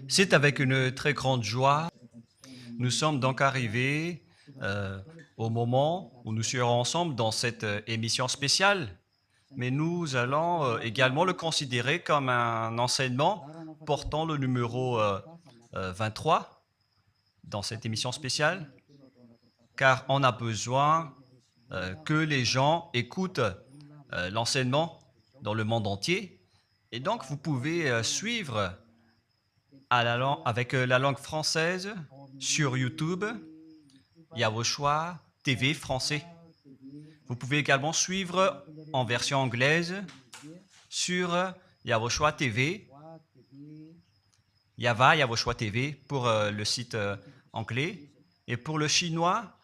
C'est avec une très grande joie. Nous sommes donc arrivés au moment où nous serons ensemble dans cette émission spéciale, mais nous allons également le considérer comme un enseignement portant le numéro 23 dans cette émission spéciale, car on a besoin que les gens écoutent l'enseignement dans le monde entier. Et donc, vous pouvez suivre avec la langue française sur YouTube. Yawoshua TV français. Vous pouvez également suivre en version anglaise sur Yawoshua TV. Yawoshua TV pour le site anglais. Et pour le chinois,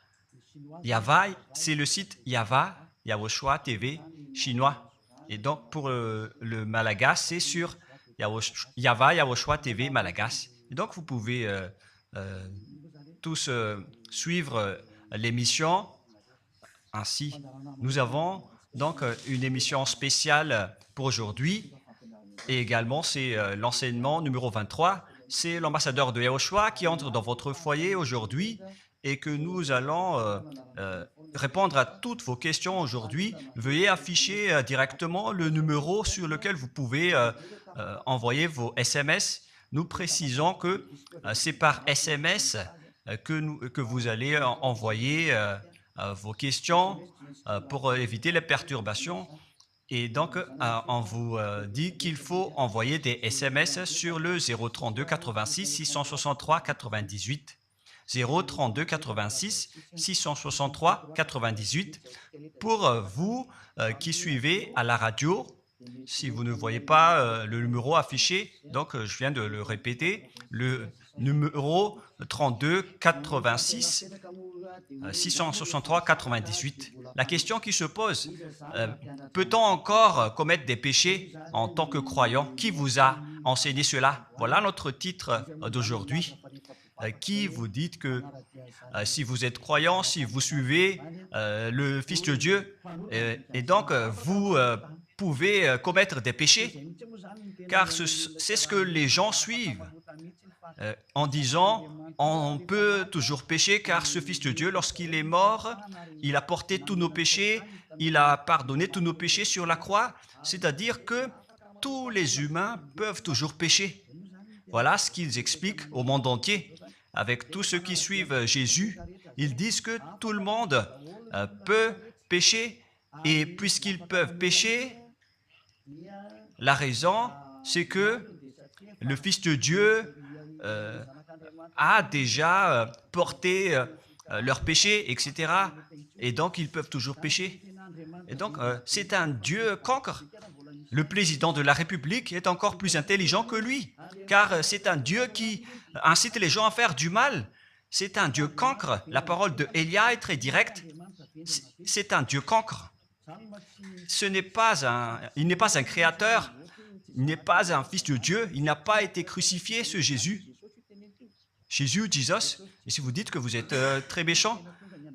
Yava, c'est le site Yawoshua TV chinois. Et donc pour le malagasy, c'est sur Yawoshua TV malagasy. Et donc vous pouvez tous suivre l'émission ainsi. Nous avons donc une émission spéciale pour aujourd'hui et également c'est l'enseignement numéro 23. C'est l'ambassadeur de Yawoshua qui entre dans votre foyer aujourd'hui et que nous allons répondre à toutes vos questions aujourd'hui. Veuillez afficher directement le numéro sur lequel vous pouvez envoyer vos SMS. Nous précisons que c'est par SMS que vous allez envoyer vos questions pour éviter les perturbations. Et donc, on vous dit qu'il faut envoyer des SMS sur le 032 86 663 98. 032 86 663 98 pour vous qui suivez à la radio. Si vous ne voyez pas le numéro affiché, donc je viens de le répéter, le numéro 32 86 663 98. La question qui se pose, peut-on encore commettre des péchés en tant que croyant? Qui vous a enseigné cela? Voilà notre titre d'aujourd'hui. Qui vous dites que si vous êtes croyant, si vous suivez le Fils de Dieu, et donc vous pouvez commettre des péchés, car c'est ce que les gens suivent en disant on peut toujours pécher car ce Fils de Dieu, lorsqu'il est mort, il a porté tous nos péchés, il a pardonné tous nos péchés sur la croix, c'est-à-dire que tous les humains peuvent toujours pécher. Voilà ce qu'ils expliquent au monde entier. Avec tous ceux qui suivent Jésus, ils disent que tout le monde peut pécher et puisqu'ils peuvent pécher, la raison, c'est que le Fils de Dieu a déjà porté leurs péchés, etc. Et donc, ils peuvent toujours pécher. Et donc, c'est un Dieu cancre. Le président de la République est encore plus intelligent que lui, car c'est un Dieu qui incite les gens à faire du mal. C'est un Dieu cancre. La parole de Élia est très directe. C'est un Dieu cancre. Il n'est pas un créateur, il n'est pas un fils de Dieu, il n'a pas été crucifié, ce Jésus. Jésus, Jesus, et si vous dites que vous êtes très méchant,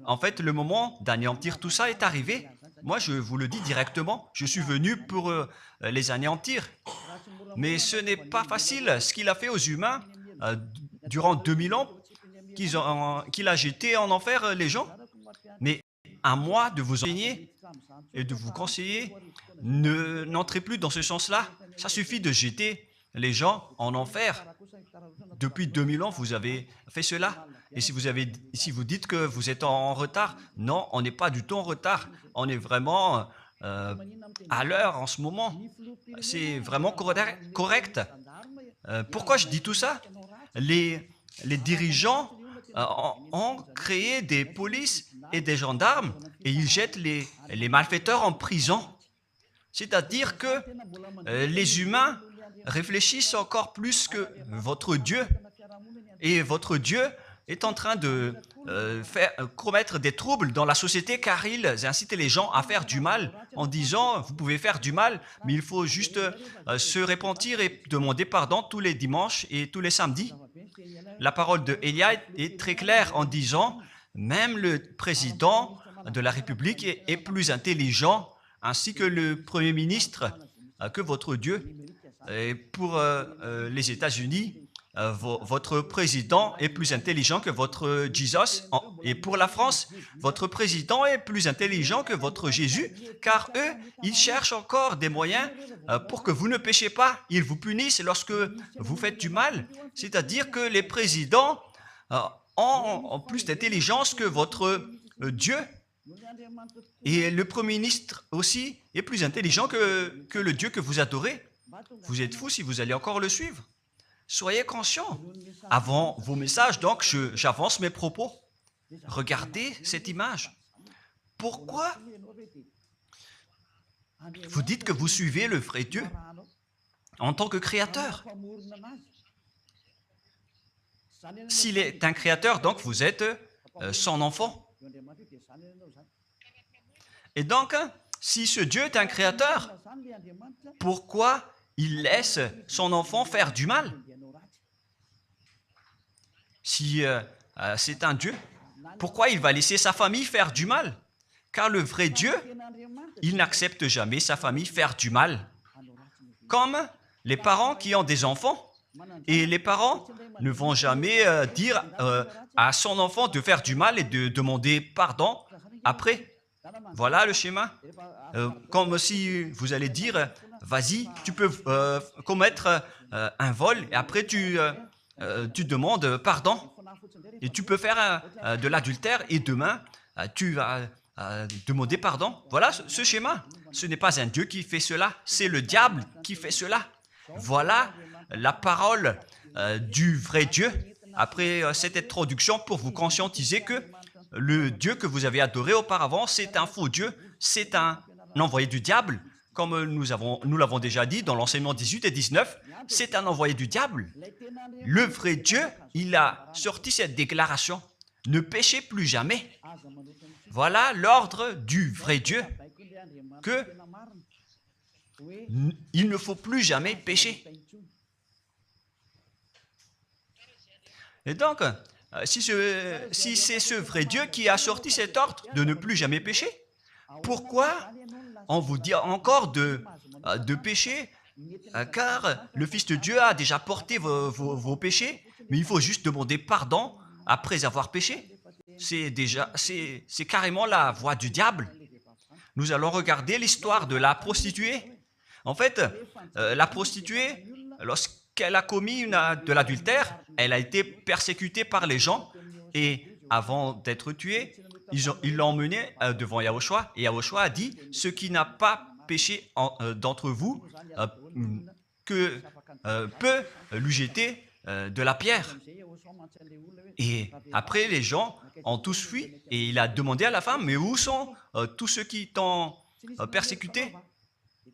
en fait, le moment d'anéantir tout ça est arrivé. Moi, je vous le dis directement, je suis venu pour les anéantir. Mais ce n'est pas facile ce qu'il a fait aux humains durant 2000 ans, qu'il a jeté en enfer les gens. Mais à moi de vous enseigner et de vous conseiller, n'entrez plus dans ce sens-là. Ça suffit de jeter les gens en enfer. Depuis 2000 ans, vous avez fait cela. Et si vous dites que vous êtes en retard, non, on n'est pas du tout en retard. On est vraiment à l'heure en ce moment. C'est vraiment correct. Pourquoi je dis tout ça? Les dirigeants ont créé des polices et des gendarmes et ils jettent les malfaiteurs en prison. C'est-à-dire que les humains réfléchissent encore plus que votre Dieu. Et votre Dieu est en train de commettre des troubles dans la société car ils incitent les gens à faire du mal en disant vous pouvez faire du mal, mais il faut juste se repentir et demander pardon tous les dimanches et tous les samedis. La parole de Élia est très claire en disant même le président de la République est plus intelligent ainsi que le Premier ministre que votre Dieu. Et pour les États-Unis, votre président est plus intelligent que votre Jesus. Et pour la France, votre président est plus intelligent que votre Jésus, car eux, ils cherchent encore des moyens pour que vous ne péchiez pas. Ils vous punissent lorsque vous faites du mal. C'est-à-dire que les présidents ont plus d'intelligence que votre Dieu. Et le Premier ministre aussi est plus intelligent que le Dieu que vous adorez. Vous êtes fous si vous allez encore le suivre. Soyez conscients. Avant vos messages, donc, j'avance mes propos. Regardez cette image. Pourquoi vous dites que vous suivez le vrai Dieu en tant que créateur? S'il est un créateur, donc vous êtes son enfant. Et donc, si ce Dieu est un créateur, pourquoi il laisse son enfant faire du mal? Si c'est un Dieu, pourquoi il va laisser sa famille faire du mal? Car le vrai Dieu, il n'accepte jamais sa famille faire du mal. Comme les parents qui ont des enfants. Et les parents ne vont jamais dire à son enfant de faire du mal et de demander pardon après. Voilà le schéma. Comme si vous allez dire, vas-y, tu peux commettre un vol et après tu demandes pardon. Et tu peux faire de l'adultère et demain, tu vas demander pardon. Voilà ce schéma. Ce n'est pas un Dieu qui fait cela, c'est le diable qui fait cela. Voilà la parole du vrai Dieu. Après cette introduction, pour vous conscientiser que le Dieu que vous avez adoré auparavant, c'est un faux Dieu, c'est un envoyé du diable. Comme nous l'avons déjà dit dans l'enseignement 18 et 19, c'est un envoyé du diable. Le vrai Dieu, il a sorti cette déclaration, ne péchez plus jamais. Voilà l'ordre du vrai Dieu, que il ne faut plus jamais pécher. Et donc, si c'est ce vrai Dieu qui a sorti cet ordre de ne plus jamais pécher, pourquoi on vous dit encore de pécher? Car le Fils de Dieu a déjà porté vos péchés, mais il faut juste demander pardon après avoir péché. C'est carrément la voie du diable. Nous allons regarder l'histoire de la prostituée. En fait, la prostituée, lorsqu'elle a commis de l'adultère, elle a été persécutée par les gens et avant d'être tuée, ils l'ont emmenée devant Yahushua et Yahushua a dit « Ce qui n'a pas péché d'entre vous peut lui jeter de la pierre. » Et après, les gens ont tous fui et il a demandé à la femme « Mais où sont tous ceux qui t'ont persécuté?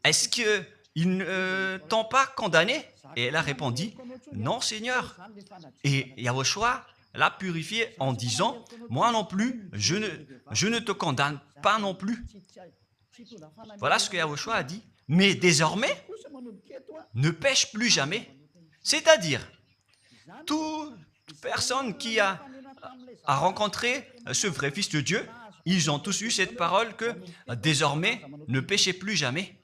Est-ce qu'ils ne t'ont pas condamné ?» Et elle a répondu « Non, Seigneur. » Et Yahushua l'a purifié en disant « Moi non plus, je ne te condamne pas non plus. » Voilà ce que Yahushua a dit. Mais désormais, ne pêche plus jamais. C'est-à-dire, toute personne qui a rencontré ce vrai Fils de Dieu, ils ont tous eu cette parole que désormais, ne péchez plus jamais.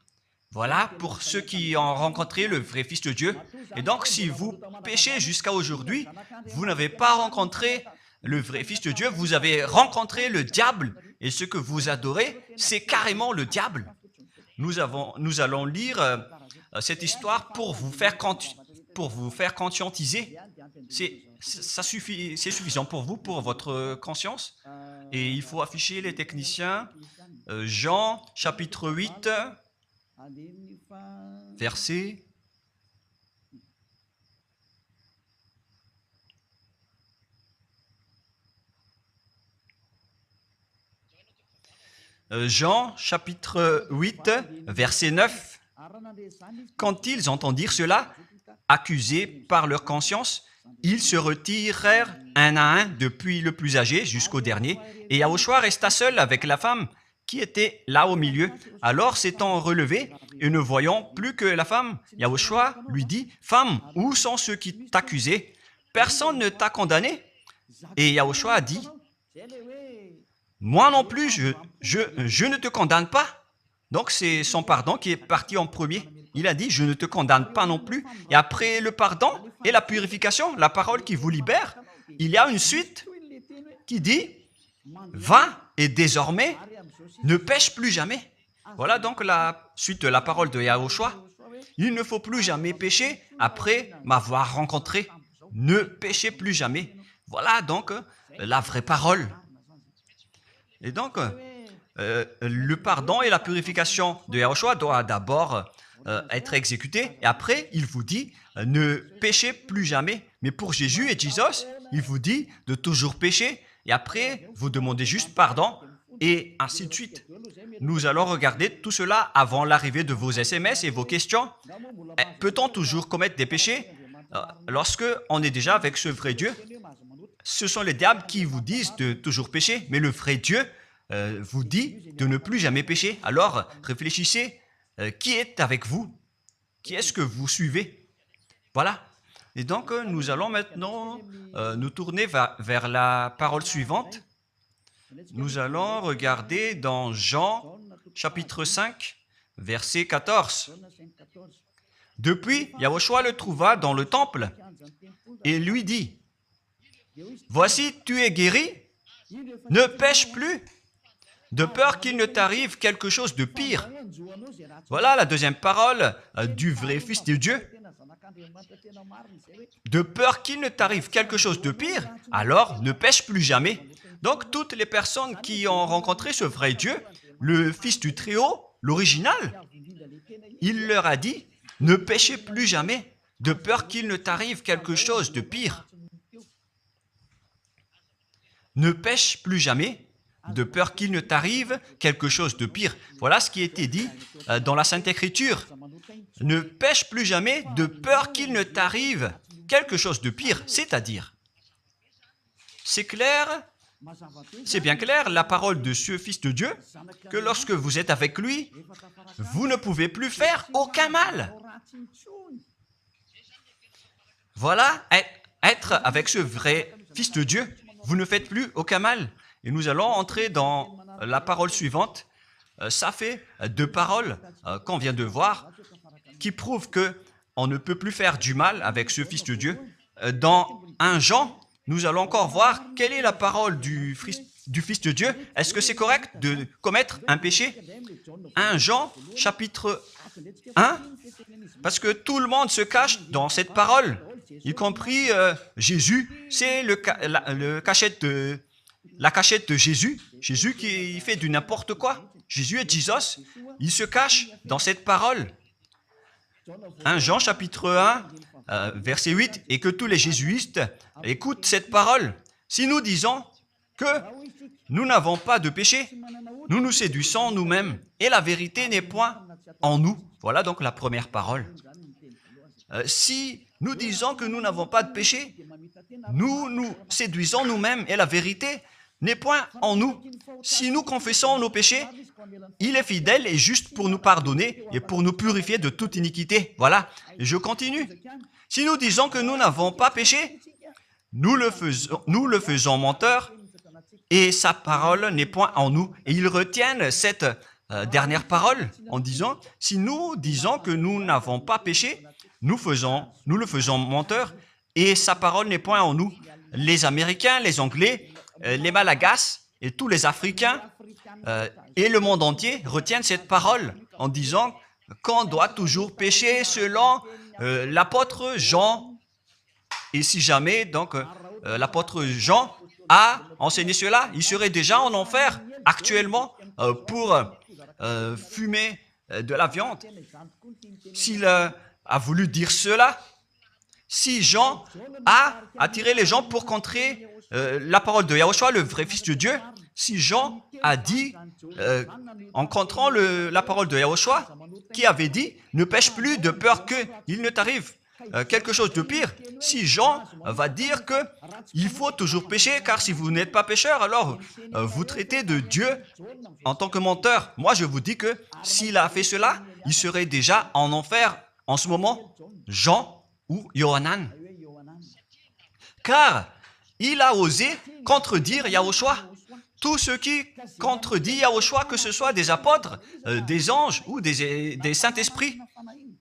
Voilà pour ceux qui ont rencontré le vrai Fils de Dieu. Et donc, si vous péchez jusqu'à aujourd'hui, vous n'avez pas rencontré le vrai Fils de Dieu, vous avez rencontré le diable. Et ce que vous adorez, c'est carrément le diable. Nous allons lire cette histoire pour vous faire conscientiser. C'est suffisant pour vous, pour votre conscience. Et il faut afficher les techniciens. Jean, chapitre 8, verset... Jean, chapitre 8, verset 9. Quand ils entendirent cela, accusés par leur conscience, ils se retirèrent un à un, depuis le plus âgé jusqu'au dernier, et Yahushua resta seul avec la femme qui était là au milieu. Alors, s'étant relevé et ne voyant plus que la femme, Yahushua lui dit, « Femme, où sont ceux qui t'accusaient? Personne ne t'a condamné ?» Et Yahushua a dit, « Moi non plus, je ne te condamne pas. » Donc, c'est son pardon qui est parti en premier. il a dit, je ne te condamne pas non plus. Et après le pardon et la purification, la parole qui vous libère, il y a une suite qui dit, va et désormais ne pêche plus jamais. Voilà donc la suite de la parole de Yahushua. Il ne faut plus jamais pécher après m'avoir rencontré. Ne péchez plus jamais. Voilà donc la vraie parole. Et donc, le pardon et la purification de Yahushua doivent d'abord être exécutés. Et après, il vous dit, ne péchez plus jamais. Mais pour Jésus et Jesus, il vous dit de toujours pécher. Et après, vous demandez juste pardon. Et ainsi de suite. Nous allons regarder tout cela avant l'arrivée de vos SMS et vos questions. Peut-on toujours commettre des péchés lorsque on est déjà avec ce vrai Dieu? Ce sont les diables qui vous disent de toujours pécher, mais le vrai Dieu vous dit de ne plus jamais pécher. Alors, réfléchissez, qui est avec vous? Qui est-ce que vous suivez? Voilà. Et donc, nous allons maintenant nous tourner vers la parole suivante. Nous allons regarder dans Jean, chapitre 5, verset 14. Depuis, Yahushua le trouva dans le temple et lui dit, « Voici, tu es guéri, ne pêche plus, de peur qu'il ne t'arrive quelque chose de pire. » Voilà la deuxième parole du vrai Fils de Dieu. De peur qu'il ne t'arrive quelque chose de pire, alors ne pêche plus jamais. Donc, toutes les personnes qui ont rencontré ce vrai Dieu, le Fils du Très-Haut, l'original, il leur a dit, ne péchez plus jamais, de peur qu'il ne t'arrive quelque chose de pire. Ne pêche plus jamais, de peur qu'il ne t'arrive quelque chose de pire. Voilà ce qui a été dit dans la Sainte Écriture. Ne pêche plus jamais, de peur qu'il ne t'arrive quelque chose de pire. C'est-à-dire, c'est clair. C'est bien clair, la parole de ce Fils de Dieu, que lorsque vous êtes avec lui, vous ne pouvez plus faire aucun mal. Voilà, être avec ce vrai Fils de Dieu, vous ne faites plus aucun mal. Et nous allons entrer dans la parole suivante. Ça fait deux paroles qu'on vient de voir, qui prouvent qu'on ne peut plus faire du mal avec ce Fils de Dieu. Dans 1 Jean, nous allons encore voir quelle est la parole du Fils de Dieu. Est-ce que c'est correct de commettre un péché? 1 Jean, chapitre 1, parce que tout le monde se cache dans cette parole, y compris Jésus. C'est la cachette de Jésus. Jésus qui fait du n'importe quoi. Jésus et Jesus, ils se cachent dans cette parole. 1 Jean, chapitre 1, verset 8, et que tous les jésuites écoutent cette parole. Si nous disons que nous n'avons pas de péché, nous nous séduisons nous-mêmes et la vérité n'est point en nous. Voilà donc la première parole. Si nous disons que nous n'avons pas de péché, nous nous séduisons nous-mêmes et la vérité n'est point en nous. Si nous confessons nos péchés, il est fidèle et juste pour nous pardonner et pour nous purifier de toute iniquité. Voilà, et je continue. Si nous disons que nous n'avons pas péché, nous le faisons menteur et sa parole n'est point en nous. Et ils retiennent cette dernière parole en disant, si nous disons que nous n'avons pas péché, nous le faisons menteur et sa parole n'est point en nous. Les Américains, les Anglais, les Malagasy et tous les Africains et le monde entier retiennent cette parole en disant qu'on doit toujours pécher selon l'apôtre Jean. Et si jamais donc l'apôtre Jean a enseigné cela, il serait déjà en enfer actuellement pour fumer de la viande. S'il a voulu dire cela, si Jean a attiré les gens pour contrer la parole de Yahushua, le vrai Fils de Dieu, si Jean a dit, en contrant la parole de Yahushua, qui avait dit, ne pêche plus de peur qu'il ne t'arrive quelque chose de pire. Si Jean va dire qu'il faut toujours pécher, car si vous n'êtes pas pécheur, alors vous traitez de Dieu en tant que menteur. Moi, je vous dis que s'il a fait cela, il serait déjà en enfer en ce moment, Jean ou Yohanan. Car il a osé contredire Yahushua. Tout ce qui contredit Yahushua, que ce soit des apôtres, des anges ou des saints-esprits,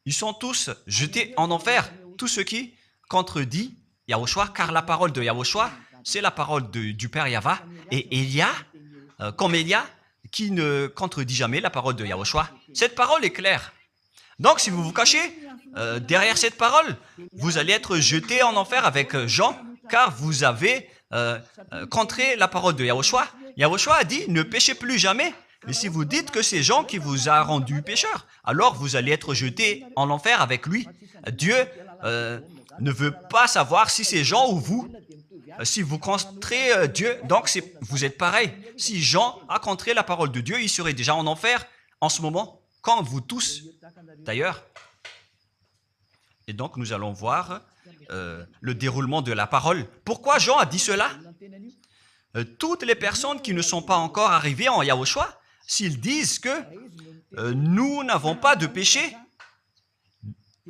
ils sont tous jetés en enfer. Tous ceux qui contredisent Yahushua, car la parole de Yahushua, c'est la parole du Père Yahva. Et Élia, comme Élia, qui ne contredit jamais la parole de Yahushua. Cette parole est claire. Donc, si vous vous cachez derrière cette parole, vous allez être jeté en enfer avec Jean, car vous avez contré la parole de Yahushua. Yahushua a dit, ne péchez plus jamais. Mais si vous dites que c'est Jean qui vous a rendu pécheur, alors vous allez être jeté en enfer avec lui. Dieu ne veut pas savoir si c'est Jean ou vous. Si vous contrez Dieu, donc vous êtes pareil. Si Jean a contré la parole de Dieu, il serait déjà en enfer en ce moment, comme vous tous d'ailleurs. Et donc nous allons voir le déroulement de la parole. Pourquoi Jean a dit cela? Toutes les personnes qui ne sont pas encore arrivées en Yahushua, s'ils disent que nous n'avons pas de péché,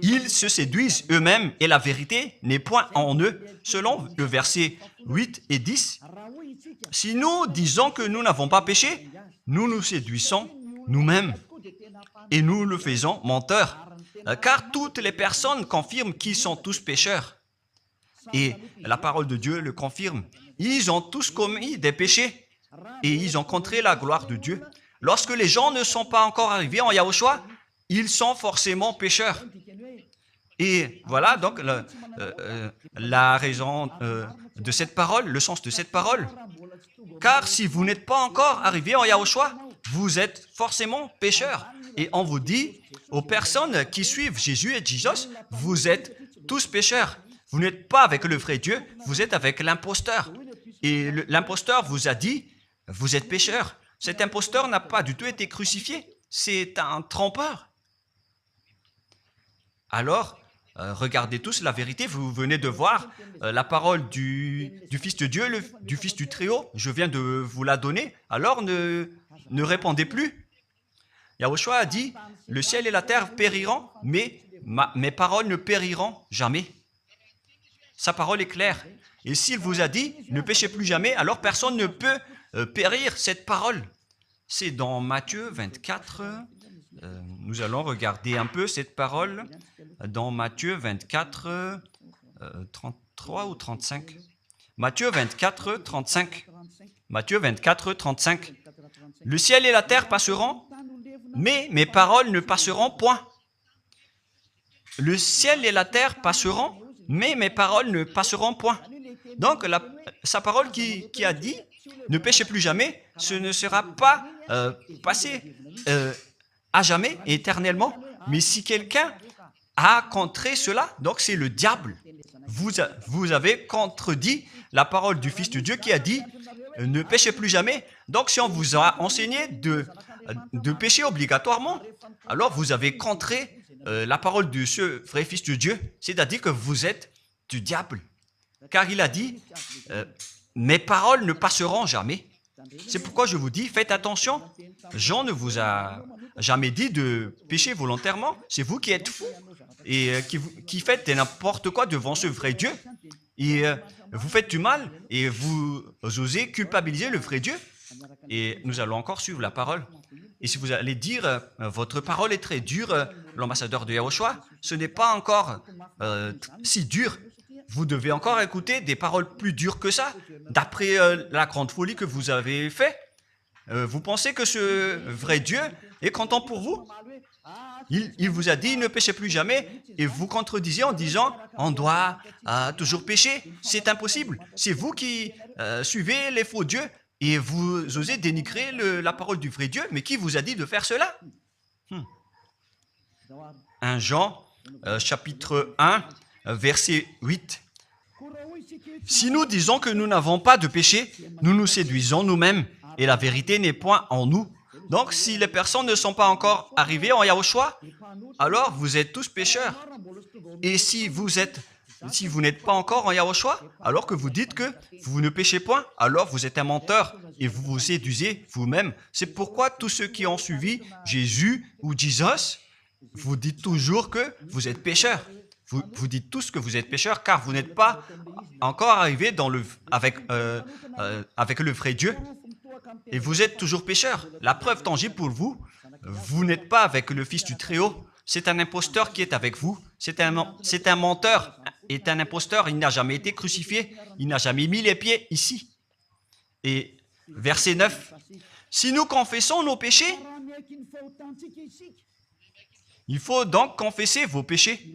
ils se séduisent eux-mêmes et la vérité n'est point en eux. Selon le verset 8 et 10, si nous disons que nous n'avons pas péché, nous nous séduisons nous-mêmes et nous le faisons menteur. Car toutes les personnes confirment qu'ils sont tous pécheurs. Et la parole de Dieu le confirme. Ils ont tous commis des péchés et ils ont contré la gloire de Dieu. Lorsque les gens ne sont pas encore arrivés en Yahushua, ils sont forcément pécheurs. Et voilà donc la raison de cette parole, le sens de cette parole. Car si vous n'êtes pas encore arrivé en Yahushua, vous êtes forcément pécheurs. Et on vous dit aux personnes qui suivent Jésus et Jesus, vous êtes tous pécheurs. Vous n'êtes pas avec le vrai Dieu, vous êtes avec l'imposteur. Et l'imposteur vous a dit, vous êtes pécheurs. Cet imposteur n'a pas du tout été crucifié. C'est un trompeur. Alors, regardez tous la vérité. Vous venez de voir la parole du Fils de Dieu, du Fils du Très-Haut. Je viens de vous la donner. Alors, ne répondez plus. Yahushua a dit, le ciel et la terre périront, mais mes paroles ne périront jamais. Sa parole est claire. Et s'il vous a dit, ne péchez plus jamais, alors personne ne peut périr cette parole. C'est dans Matthieu 24. Nous allons regarder un peu cette parole dans Matthieu 24, 33 ou 35. Matthieu 24, 35. Matthieu 24, 35. Le ciel et la terre passeront, mais mes paroles ne passeront point. Le ciel et la terre passeront, mais mes paroles ne passeront point. Donc, sa parole qui a dit, ne péchez plus jamais, ce ne sera pas passé à jamais, éternellement. Mais si quelqu'un a contré cela, donc c'est le diable. Vous avez contredit la parole du Fils de Dieu qui a dit, ne péchez plus jamais. Donc, si on vous a enseigné de pécher obligatoirement, alors vous avez contré la parole de ce vrai Fils de Dieu, c'est-à-dire que vous êtes du diable. Car il a dit, mes paroles ne passeront jamais. C'est pourquoi je vous dis, faites attention. Jean ne vous a jamais dit de pécher volontairement. C'est vous qui êtes fous et qui faites n'importe quoi devant ce vrai Dieu. Et vous faites du mal et vous osez culpabiliser le vrai Dieu. Et nous allons encore suivre la parole. Et si vous allez dire, votre parole est très dure, l'ambassadeur de Yahushua, ce n'est pas encore si dur. Vous devez encore écouter des paroles plus dures que ça, d'après la grande folie que vous avez faite. Vous pensez que ce vrai Dieu est content pour vous? Il vous a dit, ne péchez plus jamais, et vous contredisez en disant, on doit toujours pécher. C'est impossible. C'est vous qui suivez les faux dieux, et vous osez dénigrer la parole du vrai Dieu. Mais qui vous a dit de faire cela? 1 Jean, chapitre 1, verset 8. Si nous disons que nous n'avons pas de péché, nous nous séduisons nous-mêmes et la vérité n'est point en nous. Donc, si les personnes ne sont pas encore arrivées en Yahushua, alors vous êtes tous pécheurs. Et si vous n'êtes pas encore en Yahushua, alors que vous dites que vous ne péchez point, alors vous êtes un menteur et vous vous séduisez vous-même. C'est pourquoi tous ceux qui ont suivi Jésus ou Jesus, vous dites toujours que vous êtes pécheurs. Vous dites tous que vous êtes pécheurs car vous n'êtes pas encore arrivés avec le vrai Dieu. Et vous êtes toujours pécheurs. La preuve tangible pour vous, vous n'êtes pas avec le Fils du Très-Haut. c'est un imposteur qui est avec vous. C'est un menteur, est un imposteur. Il n'a jamais été crucifié. Il n'a jamais mis les pieds ici. Et verset 9. Si nous confessons nos péchés, il faut donc confesser vos péchés.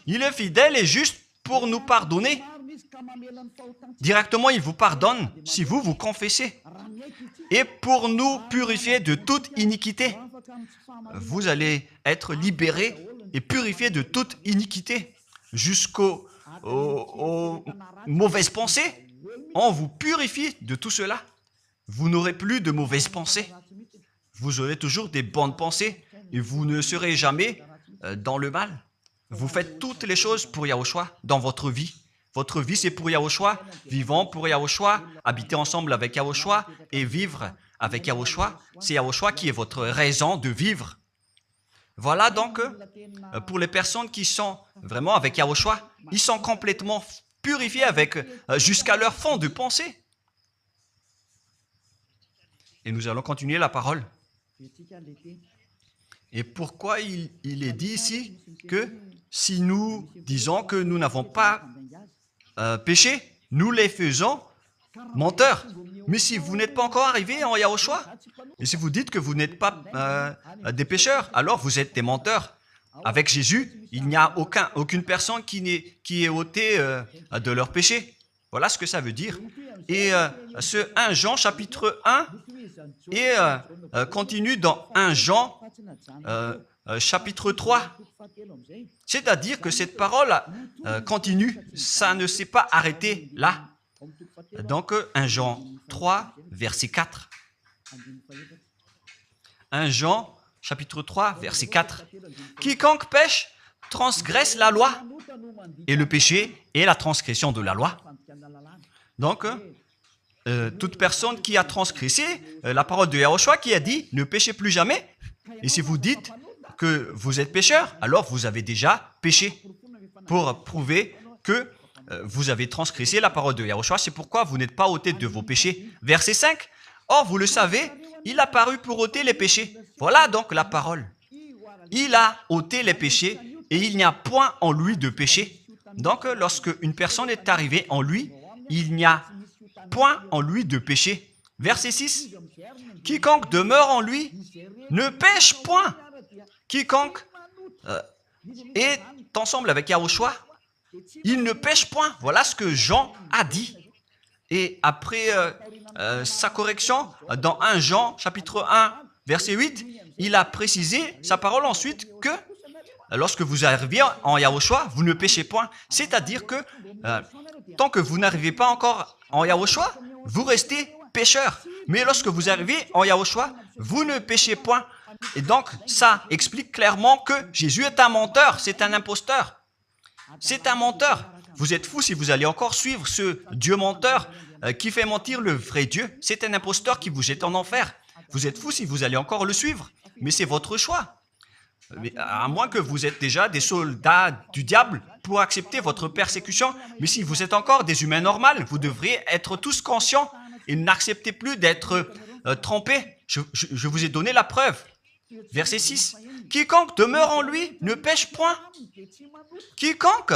Il est fidèle et juste pour nous pardonner. Directement, il vous pardonne si vous vous confessez. Et pour nous purifier de toute iniquité. Vous allez être libérés et purifiés de toute iniquité. Jusqu'aux mauvaises pensées. On vous purifie de tout cela. Vous n'aurez plus de mauvaises pensées. Vous aurez toujours des bonnes pensées et vous ne serez jamais dans le mal. Vous faites toutes les choses pour Yahushua dans votre vie. Votre vie, c'est pour Yahushua. Vivons pour Yahushua, habiter ensemble avec Yahushua et vivre avec Yahushua. C'est Yahushua qui est votre raison de vivre. Voilà donc, pour les personnes qui sont vraiment avec Yahushua, ils sont complètement purifiés jusqu'à leur fond de pensée. Et nous allons continuer la parole. Et pourquoi il est dit ici que si nous disons que nous n'avons pas péché, nous les faisons menteurs. Mais si vous n'êtes pas encore arrivé en Yahushua, et si vous dites que vous n'êtes pas des pécheurs, alors vous êtes des menteurs. Avec Jésus, il n'y a aucune personne qui est ôtée de leur péché. Voilà ce que ça veut dire. Et ce 1 Jean chapitre 1 et continue dans 1 Jean chapitre 3. C'est-à-dire que cette parole continue, ça ne s'est pas arrêté là. Donc 1 Jean 3, verset 4. 1 Jean chapitre 3, verset 4. Quiconque pêche transgresse la loi, et le péché est la transgression de la loi. Donc, toute personne qui a transgressé la parole de Yahushua qui a dit « Ne péchez plus jamais ». Et si vous dites que vous êtes pécheur, alors vous avez déjà péché pour prouver que vous avez transgressé la parole de Yahushua. C'est pourquoi vous n'êtes pas ôté de vos péchés. Verset 5. Or, vous le savez, il a paru pour ôter les péchés. Voilà donc la parole. Il a ôté les péchés et il n'y a point en lui de péché. Donc, lorsque une personne est arrivée en lui, il n'y a point en lui de péché. Verset 6. Quiconque demeure en lui ne pêche point. Quiconque est ensemble avec Yahushua, il ne pêche point. Voilà ce que Jean a dit. Et après sa correction, dans 1 Jean, chapitre 1, verset 8, il a précisé sa parole ensuite que lorsque vous arrivez en Yahushua, vous ne péchez point. C'est-à-dire que tant que vous n'arrivez pas encore en Yahushua, vous restez pécheur. Mais lorsque vous arrivez en Yahushua, vous ne péchez point. Et donc, ça explique clairement que Jésus est un menteur, c'est un imposteur. C'est un menteur. Vous êtes fous si vous allez encore suivre ce Dieu menteur qui fait mentir le vrai Dieu. C'est un imposteur qui vous jette en enfer. Vous êtes fous si vous allez encore le suivre. Mais c'est votre choix. Mais à moins que vous êtes déjà des soldats du diable pour accepter votre persécution. Mais si vous êtes encore des humains normaux, vous devriez être tous conscients et n'acceptez plus d'être trompés. Je vous ai donné la preuve. Verset 6. Quiconque demeure en lui ne pêche point. Quiconque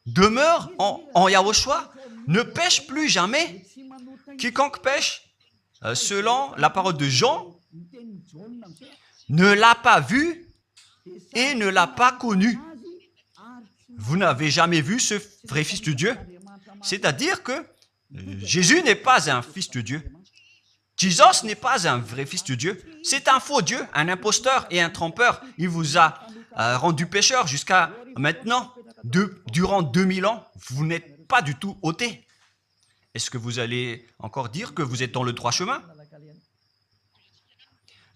demeure en Yahushua ne pêche plus jamais. Quiconque pêche, selon la parole de Jean, ne l'a pas vu et ne l'a pas connu. Vous n'avez jamais vu ce vrai Fils de Dieu. C'est-à-dire que Jésus n'est pas un Fils de Dieu. Jésus n'est pas un vrai Fils de Dieu. C'est un faux Dieu, un imposteur et un trompeur. Il vous a rendu pécheur jusqu'à maintenant. Durant 2000 ans, vous n'êtes pas du tout ôté. Est-ce que vous allez encore dire que vous êtes dans le droit chemin?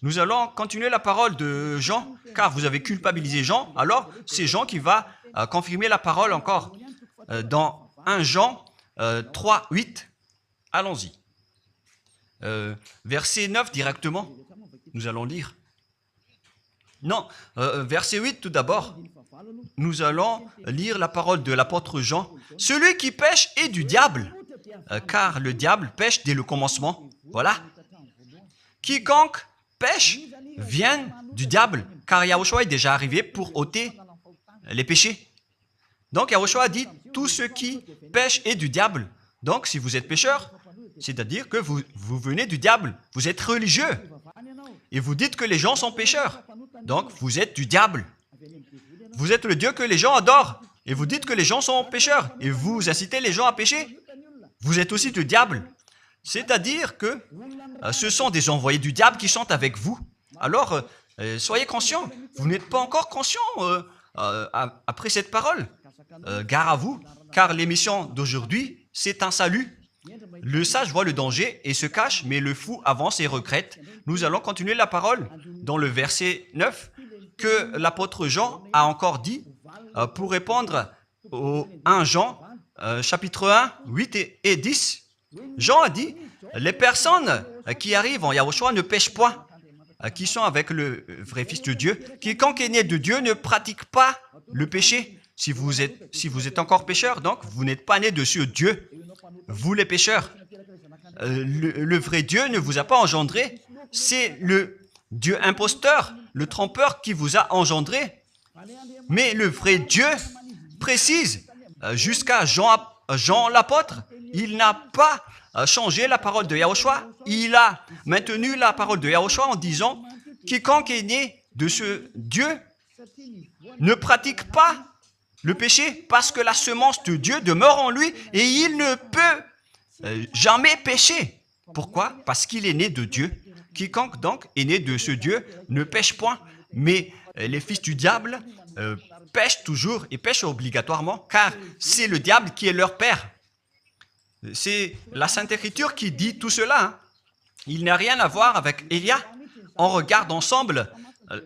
Nous allons continuer la parole de Jean, car vous avez culpabilisé Jean. Alors, c'est Jean qui va confirmer la parole encore. Dans 1 Jean 3, 8, allons-y. Verset 9 directement, nous allons lire. Non, verset 8 tout d'abord. Nous allons lire la parole de l'apôtre Jean. Celui qui pêche est du diable, car le diable pêche dès le commencement. Voilà. Quiconque pêche vient du diable, car Yahushua est déjà arrivé pour ôter les péchés. Donc Yahushua dit, tout ce qui pêche est du diable. Donc si vous êtes pécheur, c'est-à-dire que vous venez du diable, vous êtes religieux, et vous dites que les gens sont pécheurs. Donc vous êtes du diable. Vous êtes le Dieu que les gens adorent, et vous dites que les gens sont pécheurs, et vous incitez les gens à pécher. Vous êtes aussi du diable. C'est-à-dire que ce sont des envoyés du diable qui sont avec vous. Alors, soyez conscients. Vous n'êtes pas encore conscients après cette parole. Gare à vous, car l'émission d'aujourd'hui, c'est un salut. Le sage voit le danger et se cache, mais le fou avance et regrette. Nous allons continuer la parole dans le verset 9 que l'apôtre Jean a encore dit pour répondre au 1 Jean, chapitre 1, 8 et 10. Jean a dit, les personnes qui arrivent en Yahushua ne pêchent point, qui sont avec le vrai Fils de Dieu. Quiconque est né de Dieu ne pratique pas le péché. Si vous êtes encore pécheur, donc vous n'êtes pas né de ce Dieu. Vous les pécheurs. Le vrai Dieu ne vous a pas engendré. C'est le Dieu imposteur, le trompeur qui vous a engendré. Mais le vrai Dieu précise, jusqu'à Jean l'apôtre, il n'a pas changé la parole de Yahushua. Il a maintenu la parole de Yahushua en disant, quiconque est né de ce Dieu ne pratique pas le péché parce que la semence de Dieu demeure en lui et il ne peut jamais pécher. Pourquoi? Parce qu'il est né de Dieu. Quiconque donc est né de ce Dieu ne pêche point. Mais les fils du diable pêchent toujours et pêchent obligatoirement car c'est le diable qui est leur père. C'est la Sainte Écriture qui dit tout cela. Hein. Il n'a rien à voir avec Élia. On regarde ensemble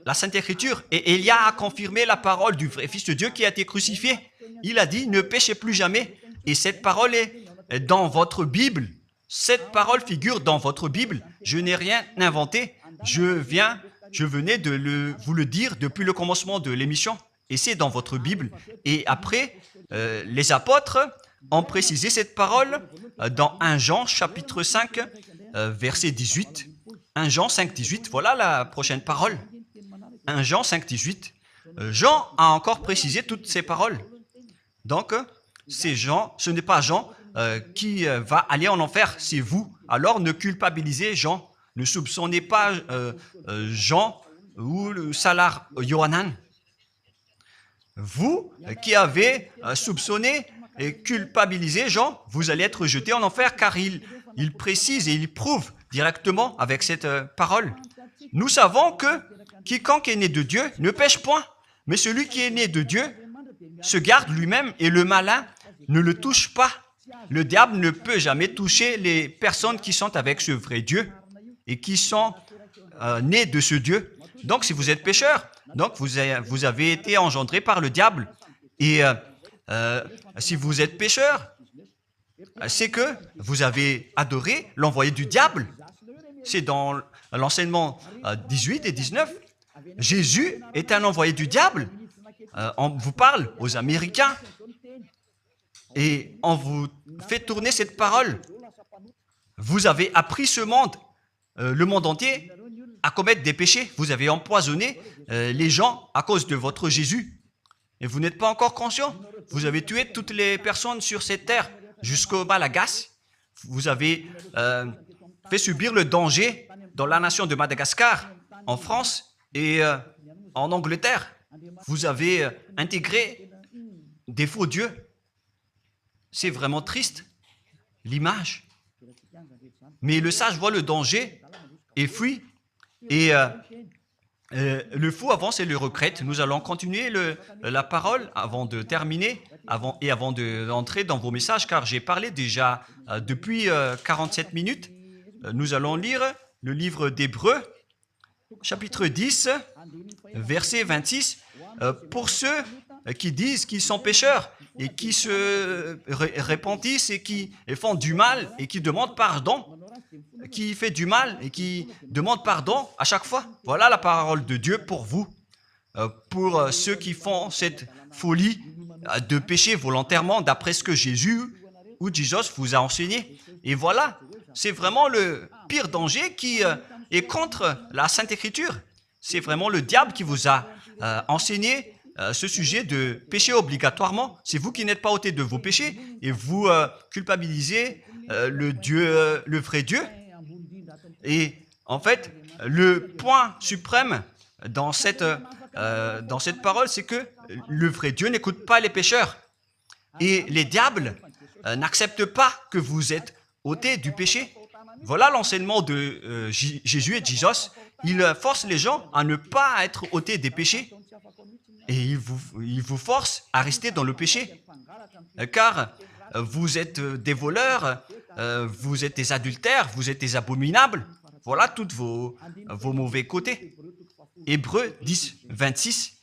la Sainte Écriture et Élia a confirmé la parole du vrai Fils de Dieu qui a été crucifié. Il a dit, ne péchez plus jamais. Et cette parole est dans votre Bible. Cette parole figure dans votre Bible. Je n'ai rien inventé. Je venais de vous le dire depuis le commencement de l'émission. Et c'est dans votre Bible. Et après, les apôtres ont précisé cette parole dans 1 Jean, chapitre 5, verset 18. 1 Jean 5, 18. Voilà la prochaine parole. 1 Jean 5, 18. Jean a encore précisé toutes ces paroles. Donc, c'est Jean, ce n'est pas Jean qui va aller en enfer, c'est vous. Alors, ne culpabilisez Jean. Ne soupçonnez pas Jean ou le Salar Yohanan. Vous qui avez soupçonné et culpabilisé Jean, vous allez être jeté en enfer car il précise et il prouve directement avec cette parole. Nous savons que quiconque est né de Dieu ne pêche point, mais celui qui est né de Dieu se garde lui-même et le malin ne le touche pas. Le diable ne peut jamais toucher les personnes qui sont avec ce vrai Dieu et qui sont nées de ce Dieu. Donc, si vous êtes pécheur, donc vous avez été engendré par le diable. Et si vous êtes pécheur, c'est que vous avez adoré l'envoyé du diable. C'est dans l'enseignement 18 et 19. Jésus est un envoyé du diable. On vous parle aux Américains et on vous fait tourner cette parole. Vous avez appris ce monde, le monde entier, à commettre des péchés. Vous avez empoisonné les gens à cause de votre Jésus. Et vous n'êtes pas encore conscient. Vous avez tué toutes les personnes sur cette terre jusqu'au Malagasy. Vous avez fait subir le danger dans la nation de Madagascar, en France et en Angleterre. Vous avez intégré des faux dieux. C'est vraiment triste, l'image. Mais le sage voit le danger et fuit. Et le fou avance et le regrette. Nous allons continuer la parole avant de terminer, avant d'entrer dans vos messages, car j'ai parlé déjà depuis 47 minutes. Nous allons lire le livre d'Hébreux, chapitre 10, verset 26. Pour ceux qui disent qu'ils sont pécheurs et qui se repentissent et qui font du mal et qui demandent pardon, qui fait du mal et qui demande pardon à chaque fois. Voilà la parole de Dieu pour vous, pour ceux qui font cette folie de pécher volontairement d'après ce que Jésus vous a enseigné. Et voilà, c'est vraiment le pire danger qui est contre la Sainte Écriture. c'est vraiment le diable qui vous a enseigné ce sujet de péché obligatoirement. C'est vous qui n'êtes pas ôté de vos péchés et vous culpabilisez le vrai Dieu. Et en fait, le point suprême dans cette parole, c'est que le vrai Dieu n'écoute pas les pécheurs. Et les diables n'acceptent pas que vous êtes ôtés du péché. Voilà l'enseignement de Jésus et Jesus. Il force les gens à ne pas être ôtés des péchés. Et il vous force à rester dans le péché. Car vous êtes des voleurs, vous êtes des adultères, vous êtes des abominables. Voilà tous vos mauvais côtés. Hébreux 10, 26.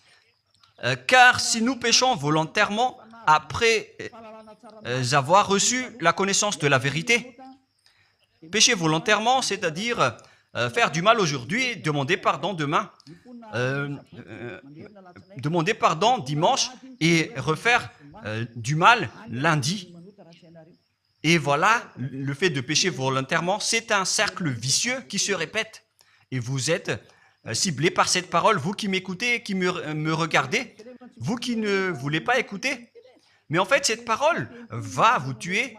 Car si nous péchons volontairement après avoir reçu la connaissance de la vérité, pécher volontairement, c'est-à-dire faire du mal aujourd'hui, demander pardon demain, demander pardon dimanche et refaire du mal lundi. Et voilà, le fait de pécher volontairement, c'est un cercle vicieux qui se répète. Et vous êtes ciblé par cette parole, vous qui m'écoutez, qui me regardez, vous qui ne voulez pas écouter. Mais en fait, cette parole va vous tuer,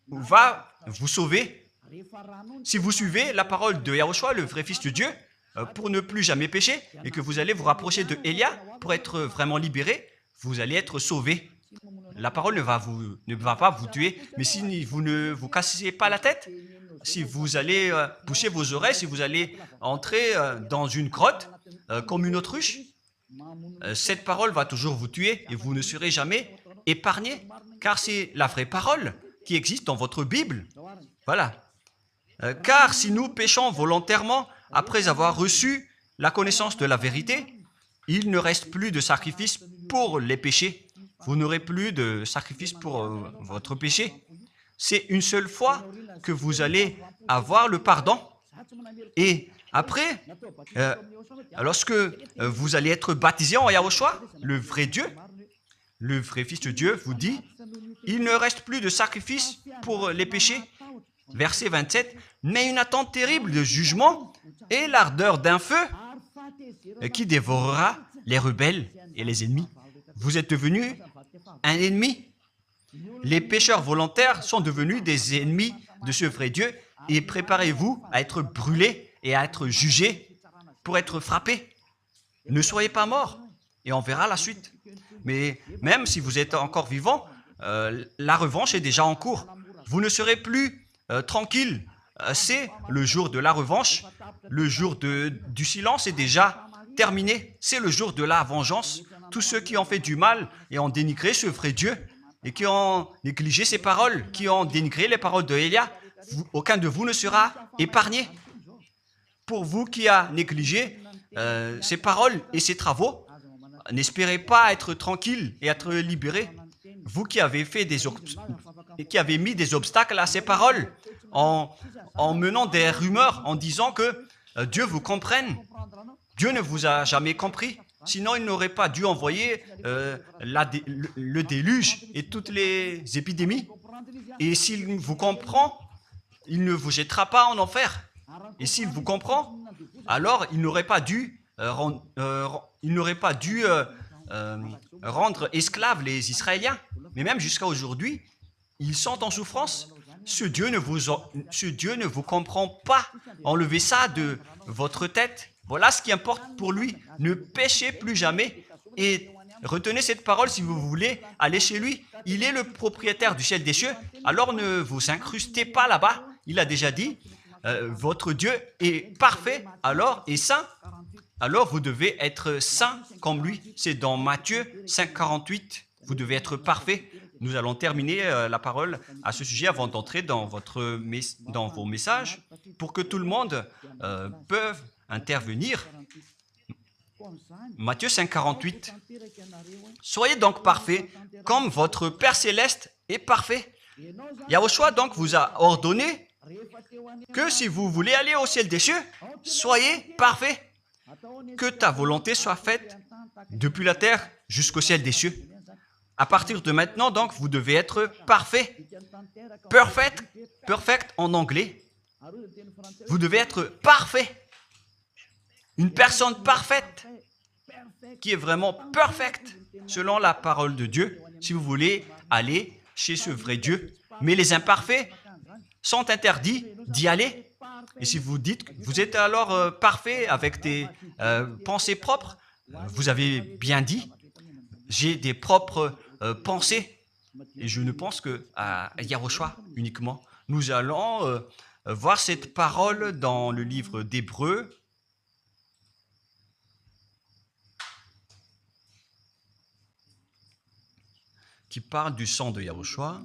va vous sauver. Si vous suivez la parole de Yahushua, le vrai Fils de Dieu, pour ne plus jamais pécher, et que vous allez vous rapprocher de Élia pour être vraiment libéré, vous allez être sauvé. La parole ne va pas vous tuer, mais si vous ne vous cassez pas la tête, si vous allez boucher vos oreilles, si vous allez entrer dans une grotte comme une autruche, cette parole va toujours vous tuer et vous ne serez jamais épargné, car c'est la vraie parole qui existe dans votre Bible. Voilà. Car si nous péchons volontairement après avoir reçu la connaissance de la vérité, il ne reste plus de sacrifice pour les péchés. Vous n'aurez plus de sacrifice pour votre péché. C'est une seule fois que vous allez avoir le pardon. Et après, lorsque vous allez être baptisé en Yahushua, le vrai Dieu, le vrai Fils de Dieu vous dit, il ne reste plus de sacrifice pour les péchés. Verset 27, mais une attente terrible de jugement et l'ardeur d'un feu qui dévorera les rebelles et les ennemis. Vous êtes devenu un ennemi. Les pécheurs volontaires sont devenus des ennemis de ce vrai Dieu et préparez-vous à être brûlés et à être jugés pour être frappés. Ne soyez pas morts et on verra la suite. Mais même si vous êtes encore vivant, la revanche est déjà en cours. Vous ne serez plus tranquille. C'est le jour de la revanche. Le jour du silence est déjà terminé. C'est le jour de la vengeance. Tous ceux qui ont fait du mal et ont dénigré ce vrai Dieu et qui ont négligé ses paroles, qui ont dénigré les paroles de Élia, aucun de vous ne sera épargné. Pour vous qui avez négligé ses paroles et ses travaux, n'espérez pas être tranquille et être libéré. Vous qui avez mis des obstacles à ces paroles en menant des rumeurs, en disant que Dieu vous comprenne. Dieu ne vous a jamais compris. Sinon, il n'aurait pas dû envoyer le déluge et toutes les épidémies. Et s'il vous comprend, il ne vous jettera pas en enfer. Et s'il vous comprend, alors il n'aurait pas dû rendre esclaves les Israéliens. Mais même jusqu'à aujourd'hui, ils sont en souffrance. Ce Dieu ne vous comprend pas. Enlevez ça de votre tête. Voilà ce qui importe pour lui. Ne péchez plus jamais et retenez cette parole si vous voulez aller chez lui. Il est le propriétaire du ciel des cieux. Alors ne vous incrustez pas là-bas. Il a déjà dit, votre Dieu est parfait alors et saint. Alors vous devez être saint comme lui. C'est dans Matthieu 5, 48. Vous devez être parfait. Nous allons terminer la parole à ce sujet avant d'entrer dans vos messages pour que tout le monde peut intervenir. Matthieu 5, 48. Soyez donc parfaits comme votre Père Céleste est parfait. Yahushua donc vous a ordonné que si vous voulez aller au ciel des cieux, soyez parfaits. Que ta volonté soit faite depuis la terre jusqu'au ciel des cieux. À partir de maintenant, donc, vous devez être parfait. Perfect en anglais. Vous devez être parfait. une personne parfaite, qui est vraiment parfaite, selon la parole de Dieu, si vous voulez aller chez ce vrai Dieu. Mais les imparfaits sont interdits d'y aller. Et si vous dites que vous êtes alors parfait avec des pensées propres, vous avez bien dit, j'ai des propres pensées. Et je ne pense qu'à Yahushua uniquement. Nous allons voir cette parole dans le livre d'Hébreux. Qui parle du sang de Yahushua.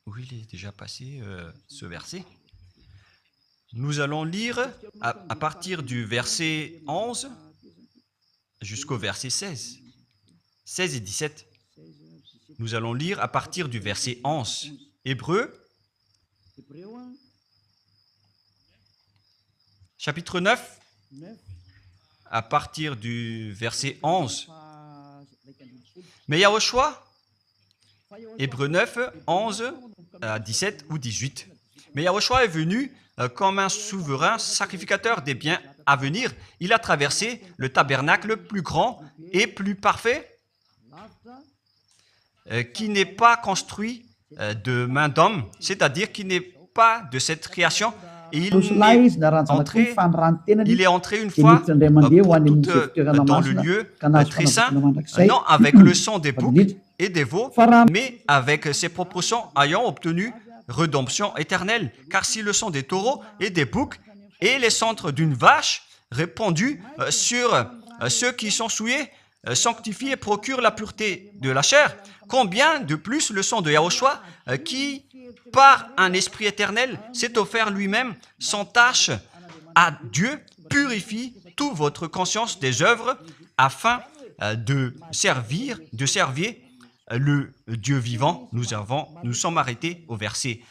Où il est déjà passé ce verset. Nous allons lire à partir du verset 11 jusqu'au verset 16. 16 et 17. Nous allons lire à partir du verset 11. Hébreux, chapitre 9, à partir du verset 11. Mais Yahushua, Hébreux 9, 11 à 17 ou 18. Mais Yahushua est venu comme un souverain sacrificateur des biens à venir. Il a traversé le tabernacle plus grand et plus parfait, qui n'est pas construit de main d'homme, c'est-à-dire qui n'est pas de cette création. Et il est entré une fois pour toutes dans le lieu très saint, non avec le sang des boucs et des veaux, mais avec ses propres sangs ayant obtenu rédemption éternelle. Car si le sang des taureaux et des boucs et les cendres d'une vache répandus sur ceux qui sont souillés, sanctifient et procurent la pureté de la chair, combien de plus le sang de Yahushua qui, par un esprit éternel, s'est offert lui-même sans tâche à Dieu, purifie toute votre conscience des œuvres afin de servir le Dieu vivant. Nous sommes arrêtés au verset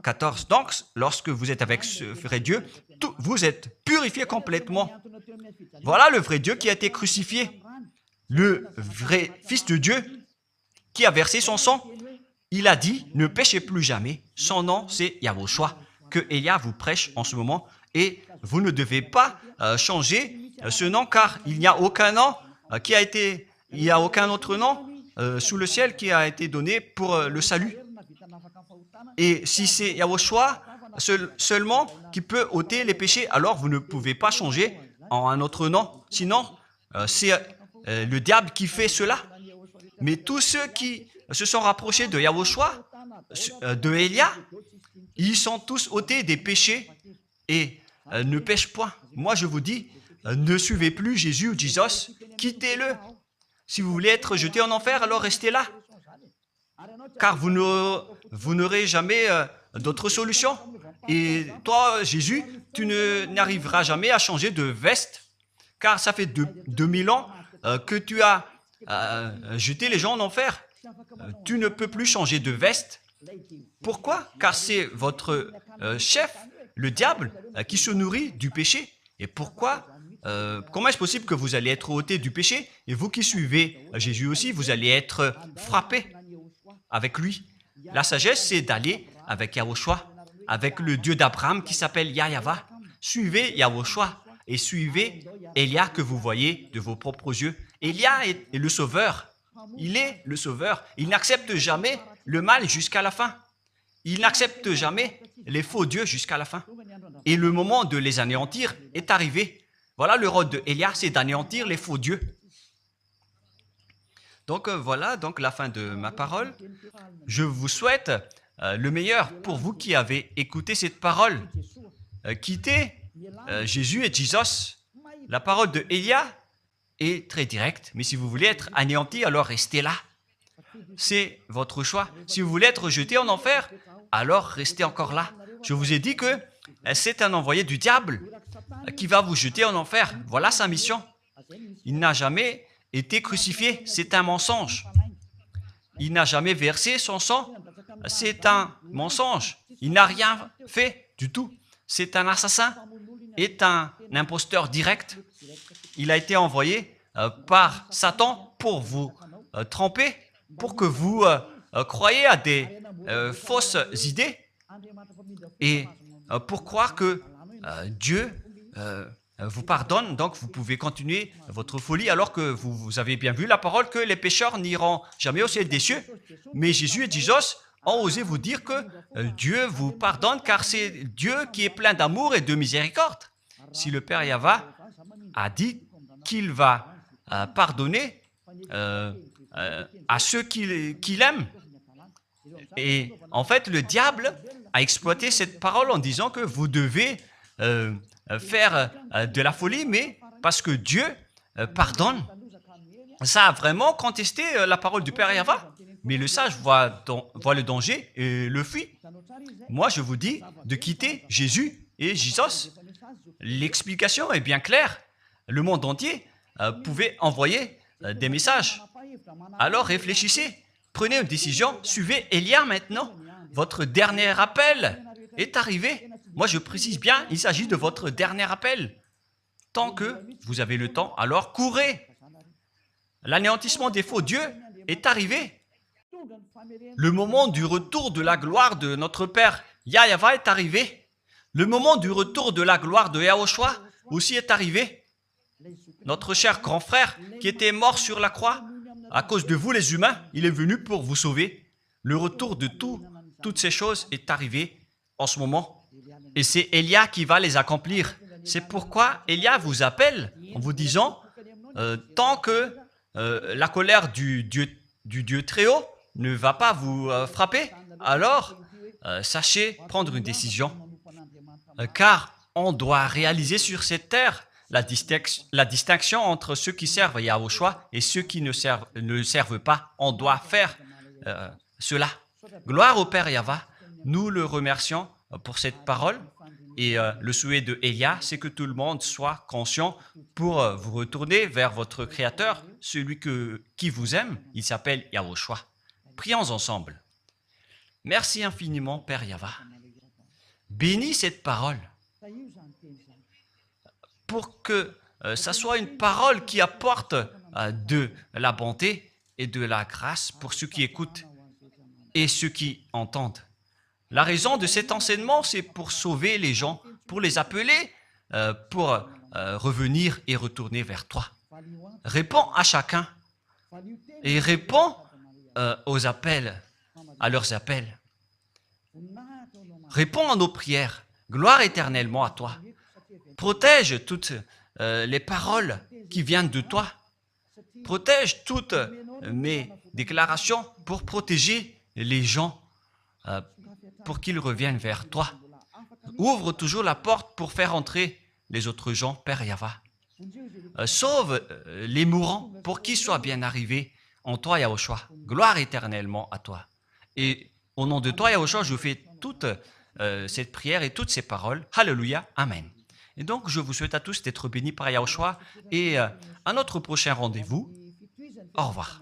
14. Donc, lorsque vous êtes avec ce vrai Dieu, vous êtes purifiés complètement. Voilà le vrai Dieu qui a été crucifié. Le vrai Fils de Dieu qui a versé son sang. Il a dit, ne péchez plus jamais. Son nom, c'est Yahushua, que Elia vous prêche en ce moment. Et vous ne devez pas changer ce nom, car il n'y a aucun nom il n'y a aucun autre nom sous le ciel qui a été donné pour le salut. Et si c'est Yahushua seulement qui peut ôter les péchés, alors vous ne pouvez pas changer en un autre nom. Sinon, c'est le diable qui fait cela. Mais tous ceux qui se sont rapprochés de Yahushua, de Elia, ils sont tous ôtés des péchés et ne pêchent point. Moi, je vous dis, ne suivez plus Jésus ou Jesus, quittez-le. Si vous voulez être jeté en enfer, alors restez là. Car vous n'aurez jamais d'autre solution. Et toi, Jésus, tu n'arriveras jamais à changer de veste, car ça fait 2000 ans que tu as jeté les gens en enfer. Tu ne peux plus changer de veste. Pourquoi? Car c'est votre chef, le diable, qui se nourrit du péché. Et pourquoi? Comment est-ce possible que vous allez être ôté du péché et vous qui suivez Jésus aussi, vous allez être frappé avec lui? La sagesse, c'est d'aller avec Yahushua, avec le Dieu d'Abraham qui s'appelle Yahweh. Suivez Yahushua et suivez Elia que vous voyez de vos propres yeux. Elia est le sauveur. Il est le sauveur. Il n'accepte jamais le mal jusqu'à la fin. Il n'accepte jamais les faux dieux jusqu'à la fin. Et le moment de les anéantir est arrivé. Voilà le rôle de Elia, c'est d'anéantir les faux dieux. Donc voilà donc la fin de ma parole. Je vous souhaite le meilleur pour vous qui avez écouté cette parole. Quittez Jésus et Jesus. La parole de Elia est très directe, mais si vous voulez être anéanti, alors restez là. C'est votre choix. Si vous voulez être jeté en enfer, alors restez encore là. Je vous ai dit que c'est un envoyé du diable qui va vous jeter en enfer. Voilà sa mission. Il n'a jamais été crucifié. C'est un mensonge. Il n'a jamais versé son sang. C'est un mensonge. Il n'a rien fait du tout. C'est un assassin. Est un imposteur direct. Il a été envoyé par Satan pour vous tromper, pour que vous croyaient à des fausses idées et pour croire que Dieu vous pardonne, donc vous pouvez continuer votre folie alors que vous avez bien vu la parole que les pécheurs n'iront jamais au ciel des cieux. Mais Jésus et Jesus ont osé vous dire que Dieu vous pardonne car c'est Dieu qui est plein d'amour et de miséricorde. Si le Père Yahva a dit qu'il va pardonner à ceux qu'il aime. Et en fait, le diable a exploité cette parole en disant que vous devez faire de la folie, mais parce que Dieu pardonne. Ça a vraiment contesté la parole du Père Yahva. Mais le sage voit le danger et le fuit. Moi, je vous dis de quitter Jésus et Jesus. L'explication est bien claire. Le monde entier pouvait envoyer des messages. Alors réfléchissez, prenez une décision, suivez Élia maintenant. Votre dernier appel est arrivé. Moi, je précise bien, il s'agit de votre dernier appel. Tant que vous avez le temps, alors courez. L'anéantissement des faux dieux est arrivé. Le moment du retour de la gloire de notre Père Yahva est arrivé. Le moment du retour de la gloire de Yahushua aussi est arrivé. Notre cher grand frère qui était mort sur la croix, à cause de vous les humains, il est venu pour vous sauver. Le retour de toutes ces choses est arrivé en ce moment. Et c'est Élia qui va les accomplir. C'est pourquoi Élia vous appelle en vous disant, tant que la colère du Dieu très haut ne va pas vous frapper, alors sachez prendre une décision. Car on doit réaliser sur cette terre la distinction entre ceux qui servent Yahushua et ceux qui ne servent pas. On doit faire cela. Gloire au Père Yahva. Nous le remercions pour cette parole. Et le souhait de Élia, c'est que tout le monde soit conscient pour vous retourner vers votre Créateur, celui qui vous aime. Il s'appelle Yahushua. Prions ensemble. Merci infiniment, Père Yahva. Bénis cette parole pour que ça soit une parole qui apporte de la bonté et de la grâce pour ceux qui écoutent et ceux qui entendent. La raison de cet enseignement, c'est pour sauver les gens, pour les appeler, pour revenir et retourner vers toi. Réponds à chacun et réponds aux appels, à leurs appels. Réponds à nos prières. Gloire éternellement à toi. Protège toutes les paroles qui viennent de toi. Protège toutes mes déclarations pour protéger les gens, pour qu'ils reviennent vers toi. Ouvre toujours la porte pour faire entrer les autres gens, Père Yahva. Sauve les mourants pour qu'ils soient bien arrivés en toi, Yahushua. Gloire éternellement à toi. Et au nom de toi, Yahushua, je fais toute cette prière et toutes ces paroles. Alléluia. Amen. Et donc, je vous souhaite à tous d'être bénis par Yahushua et à notre prochain rendez-vous. Au revoir.